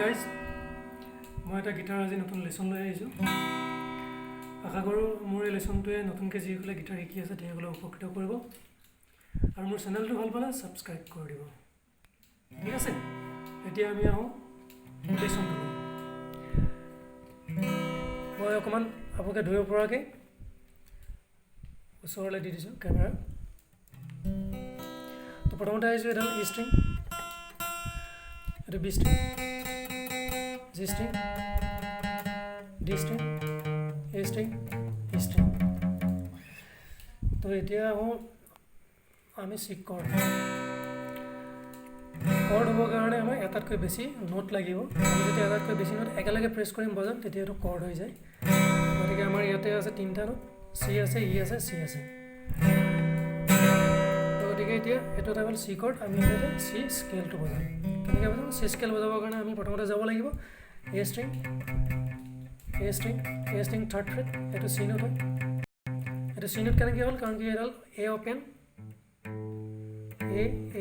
Guys মই এটা guitar আজি নতুন লেসন লৈ আহিছোঁ আশা কৰোঁ মোৰ এই লেসনটোৱে নতুনকৈ যিসকলে গিটাৰ শিকি আছে তেওঁলোকক উপকৃত কৰিব আৰু মোৰ চেনেলটো ভাল পালে সাবস্ক্ৰাইব কৰি দিব ঠিক আছে এতিয়া আমি আহোঁ লেসনটো মই অকণমান আপোনালোকে ধৰিব পৰাকৈ ওচৰলৈ দি দিছোঁ কেমেৰা তো প্ৰথমতে আহিছোঁ এডাল ই ষ্ট্ৰিং এটা B string G string, D string, A string, E string. तो এতিয়া আমি C chord হ'ব কাৰণে আমাৰ এটাতকৈ বেছি নোট লাগিব আমি যেতিয়া এটাতকৈ বেছি নোট একেলগে প্ৰেছ কৰিম বজাম তেতিয়া এইটো chord হৈ যায় গতিকে আমাৰ ইয়াতে আছে তিনিটা নোট C আছে E আছে C আছে তো গতিকে এতিয়া এইটো এটা হ'ল C chord আমি এতিয়া C স্কেলটো বজাম কেনেকৈ বজাম C স্কেল বজাবৰ কাৰণে আমি প্ৰথমতে যাব লাগিব A string, third fret, এটা C note হয় এটা C note কেনেকৈ হ'ল কাৰণ কি এডাল A open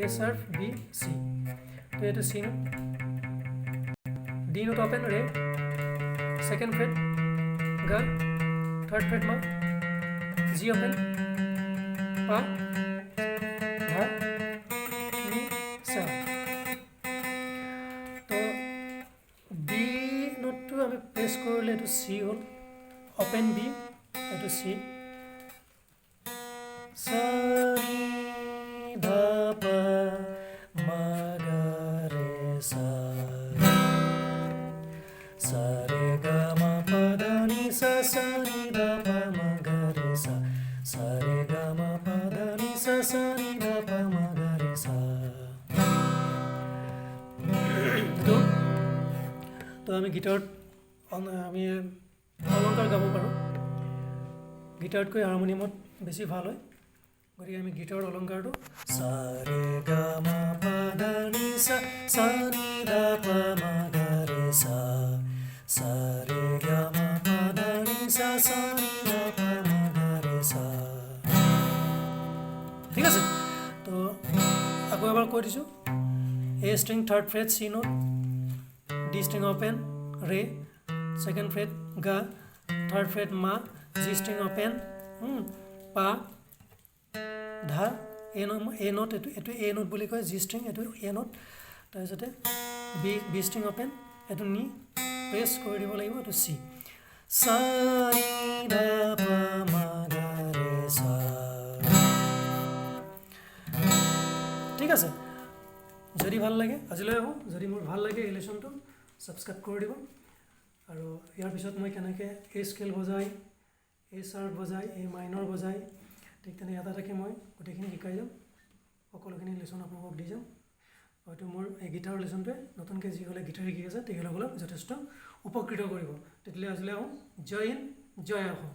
A sharp B C তো এটা C note D note open Re second fret Ga third fret Ma G open Pa Dha Ni Sa আমি প্ৰেছ কৰিলে এটো C হ'ল ওপেন B এটো C সা নি ধা পা মা গা ৰে সা সা রে গা মা পা ধা নি সা সা নি ধা পা মা গা রে সা সা রে গা মা পা ধা নি সা সা নি ধা পা মা গা রে সা তো আমি গিটাৰত আমি অলংকাৰ গাব পাৰোঁ গিটাৰতকৈ হাৰমনিয়ামত বেছি ভাল হয় গতিকে আমি গিটাৰৰ অলংকাৰটো সা ৰে গা মা পা ধা নি সা সা নি ধা পা মা গা ৰে সা সা ৰে গা মা পা ধা নি সা সা নি ধা পা মা গা ৰে সা ঠিক আছে তো আকৌ এবাৰ কৈ দিছোঁ A string third fret C note D string open Re second fret Ga third fret Ma G string open Pa Dha A note etu A note বুলি কয় G string etu A note তাৰপিছতে B string open etu Ni press কৰি দিব লাগিব etu C Sa Ni Dha Pa Ma Ga Re Sa ঠিক আছে যদি ভাল লাগে আজিলৈ আহোঁ যদি মোৰ ভাল লাগে এই লেসনটো সাবস্ক্ৰাইব কৰি দিব আৰু ইয়াৰ পিছত মই কেনেকৈ A স্কেল বজাই A শাৰ্প বজাই A মাইনৰ বজাই ঠিক তেনে এটা এটাকৈ মই গোটেইখিনি শিকাই যাম সকলোখিনি লেসন আপোনালোকক দি যাম হয়তো মোৰ এই গিটাৰৰ লেসনটোৱে নতুনকৈ যিসকলে গিটাৰ শিকি আছে তেওঁলোকক যথেষ্ট উপকৃত কৰিব তেতিয়াহ'লে আজিলৈ আহোঁ জয় হিন্দ জয় অসম